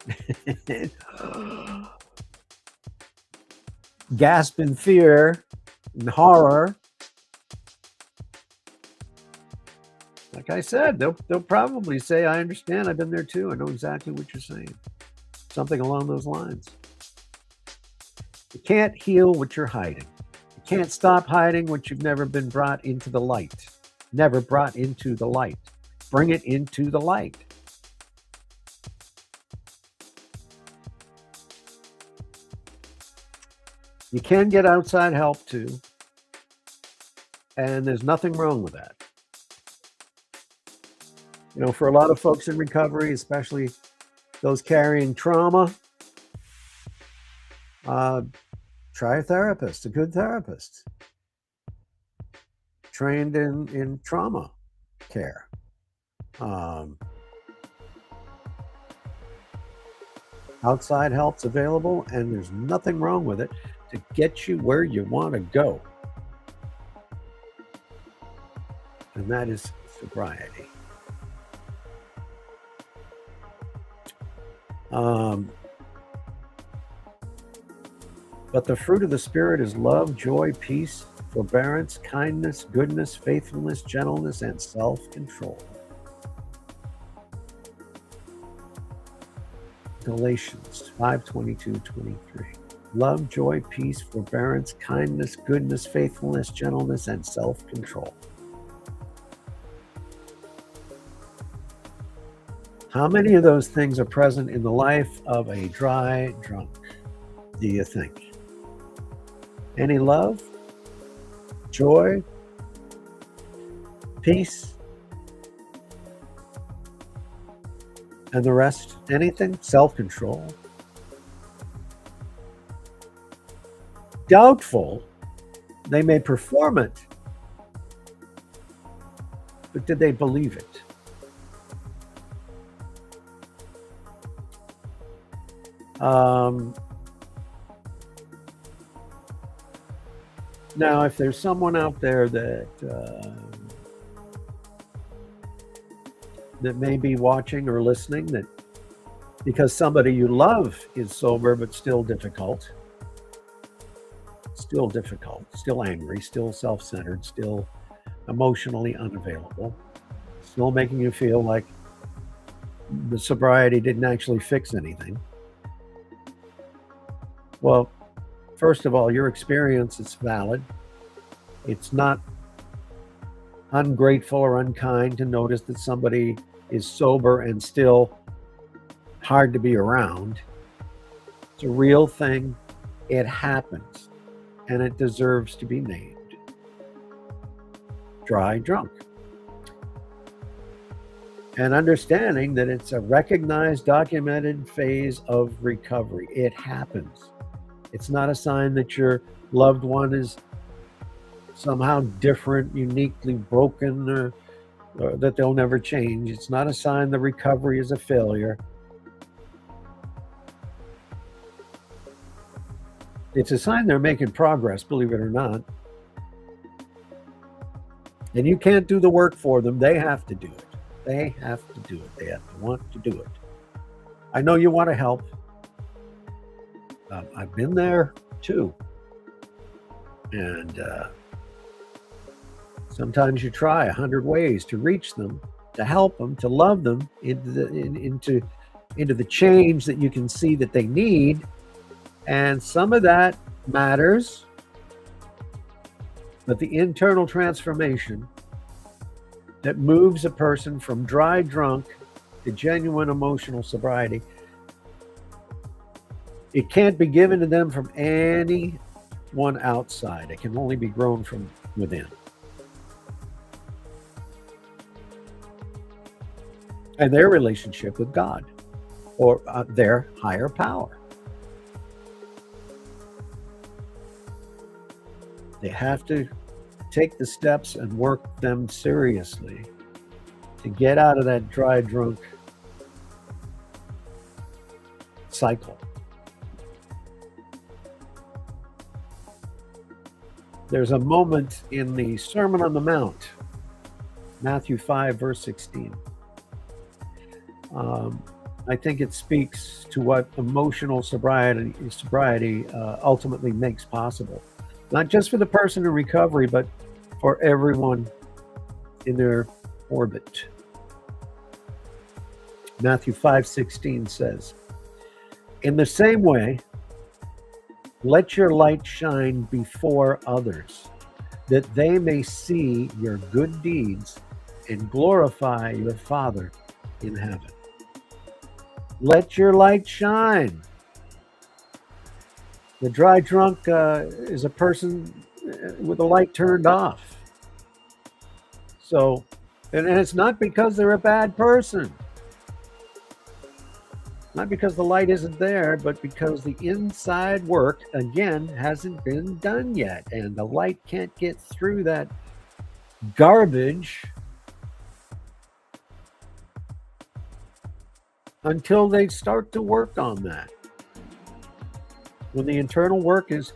[SPEAKER 1] gasp in fear and horror. Like I said, they'll probably say, I understand, I've been there too, I know exactly what you're saying. Something along those lines. You can't heal what you're hiding. You can't stop hiding what you've never been brought into the light. Never brought into the light. Bring it into the light. You can get outside help too, and there's nothing wrong with that. You know, for a lot of folks in recovery, especially those carrying trauma, try a therapist, a good therapist, trained in trauma care. Outside help's available, and there's nothing wrong with it to get you where you want to go. And that is sobriety. But the fruit of the Spirit is love, joy, peace, forbearance, kindness, goodness, faithfulness, gentleness, and self-control. Galatians 5:22-23. Love, joy, peace, forbearance, kindness, goodness, faithfulness, gentleness, and self-control. How many of those things are present in the life of a dry drunk, do you think? Any love, joy, peace, and the rest? Anything? Self-control? Doubtful. They may perform it, but did they believe it? Now, if there's someone out there that may be watching or listening, that because somebody you love is sober but still difficult, still angry, still self-centered, still emotionally unavailable, still making you feel like the sobriety didn't actually fix anything. Well, first of all, your experience is valid. It's not ungrateful or unkind to notice that somebody is sober and still hard to be around. It's a real thing. It happens, and it deserves to be named. Dry drunk. And understanding that it's a recognized, documented phase of recovery. It happens. It's not a sign that your loved one is somehow different, uniquely broken, or that they'll never change. It's not a sign the recovery is a failure. It's a sign they're making progress, believe it or not. And you can't do the work for them. They have to do it. They have to do it. They have to want to do it. I know you want to help. I've been there too. And sometimes you try 100 ways to reach them, to help them, to love them into the change that you can see that they need. And some of that matters, but the internal transformation that moves a person from dry drunk to genuine emotional sobriety, it can't be given to them from anyone outside. It can only be grown from within. And their relationship with God or their higher power. They have to take the steps and work them seriously to get out of that dry drunk cycle. There's a moment in the Sermon on the Mount, Matthew 5, verse 16. I think it speaks to what emotional sobriety ultimately makes possible. Not just for the person in recovery, but for everyone in their orbit. Matthew 5:16 says, "In the same way, let your light shine before others, that they may see your good deeds and glorify your Father in heaven." Let your light shine. The dry drunk is a person with the light turned off. So, and it's not because they're a bad person. Not because the light isn't there, but because the inside work, again, hasn't been done yet. And the light can't get through that garbage until they start to work on that. When the internal work is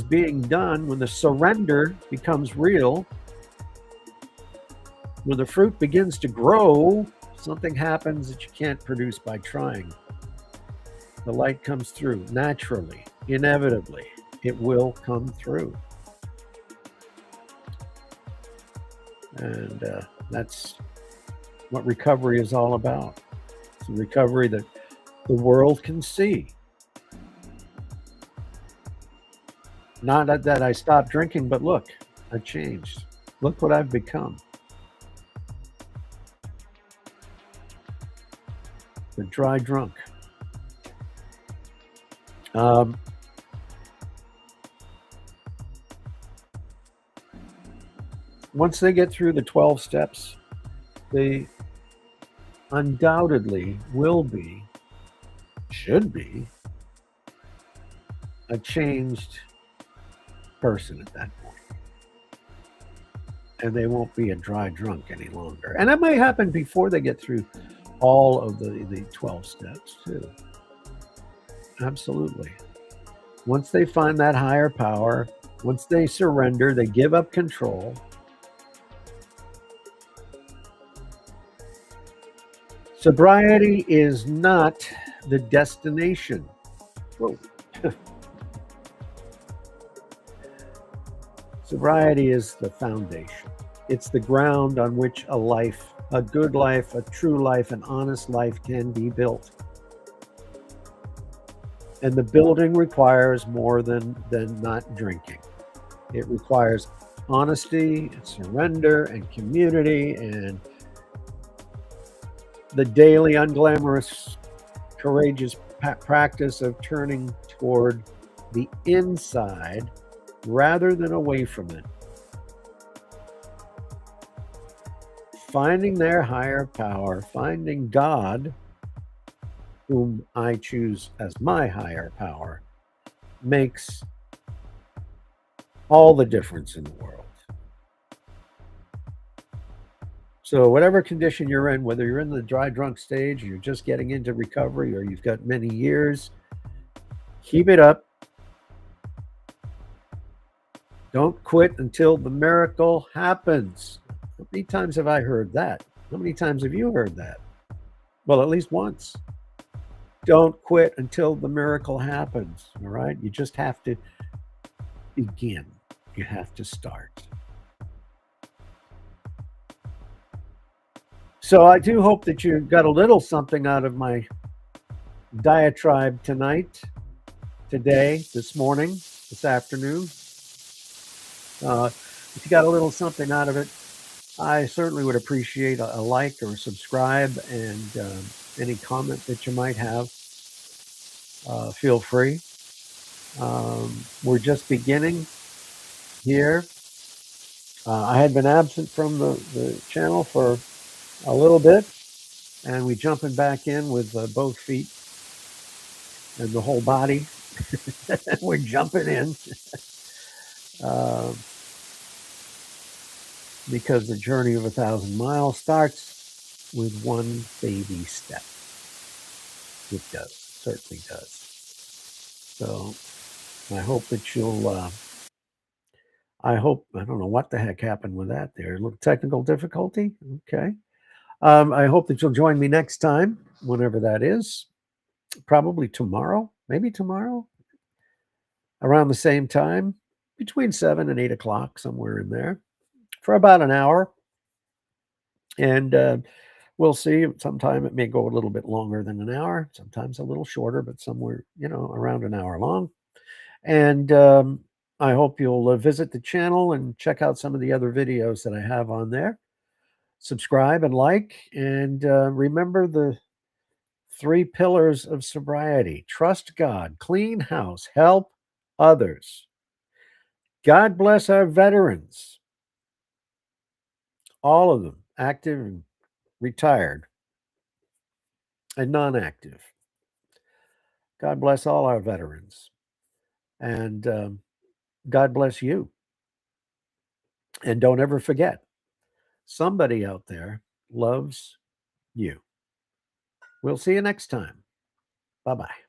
[SPEAKER 1] being done, when the surrender becomes real, when the fruit begins to grow, something happens that you can't produce by trying. The light comes through naturally, inevitably. It will come through. And that's what recovery is all about. It's a recovery that the world can see. Not that I stopped drinking, but look, I've changed. Look what I've become. The dry drunk. Um, once they get through the 12 steps, they undoubtedly will be, should be, a changed person at that point. And they won't be a dry drunk any longer. And that may happen before they get through all of the 12 steps, too. Absolutely. Once they find that higher power, once they surrender, they give up control. Sobriety is not the destination. Whoa. Sobriety is the foundation. It's the ground on which a life, a good life, a true life, an honest life can be built. And the building requires more than not drinking. It requires honesty and surrender and community and the daily unglamorous, courageous practice of turning toward the inside rather than away from it. Finding their higher power, finding God, whom I choose as my higher power, makes all the difference in the world. So whatever condition you're in, whether you're in the dry drunk stage, or you're just getting into recovery, or you've got many years, keep it up. Don't quit until the miracle happens. How many times have I heard that? How many times have you heard that? Well, at least once. Don't quit until the miracle happens, all right? You just have to begin. You have to start. So I do hope that you got a little something out of my diatribe tonight, today, this morning, this afternoon. If you got a little something out of it, I certainly would appreciate a like or a subscribe, and any comment that you might have, feel free. We're just beginning here. I had been absent from the channel for a little bit, and we're jumping back in with both feet and the whole body. We're jumping in because the journey of 1,000 miles starts with one baby step. It does, certainly does. So I hope that you'll, I don't know what the heck happened with that there. A little technical difficulty. Okay. I hope that you'll join me next time, whenever that is. Probably tomorrow, maybe tomorrow, around the same time, between 7 and 8 o'clock, somewhere in there, for about an hour. And we'll see. Sometime it may go a little bit longer than an hour, sometimes a little shorter, but somewhere, around an hour long. And I hope you'll visit the channel and check out some of the other videos that I have on there. Subscribe and like, and remember the 3 pillars of sobriety: trust God, clean house, help others. God bless our veterans, all of them, active and retired and non-active. God bless all our veterans, and God bless you. And don't ever forget, somebody out there loves you. We'll see you next time. Bye-bye.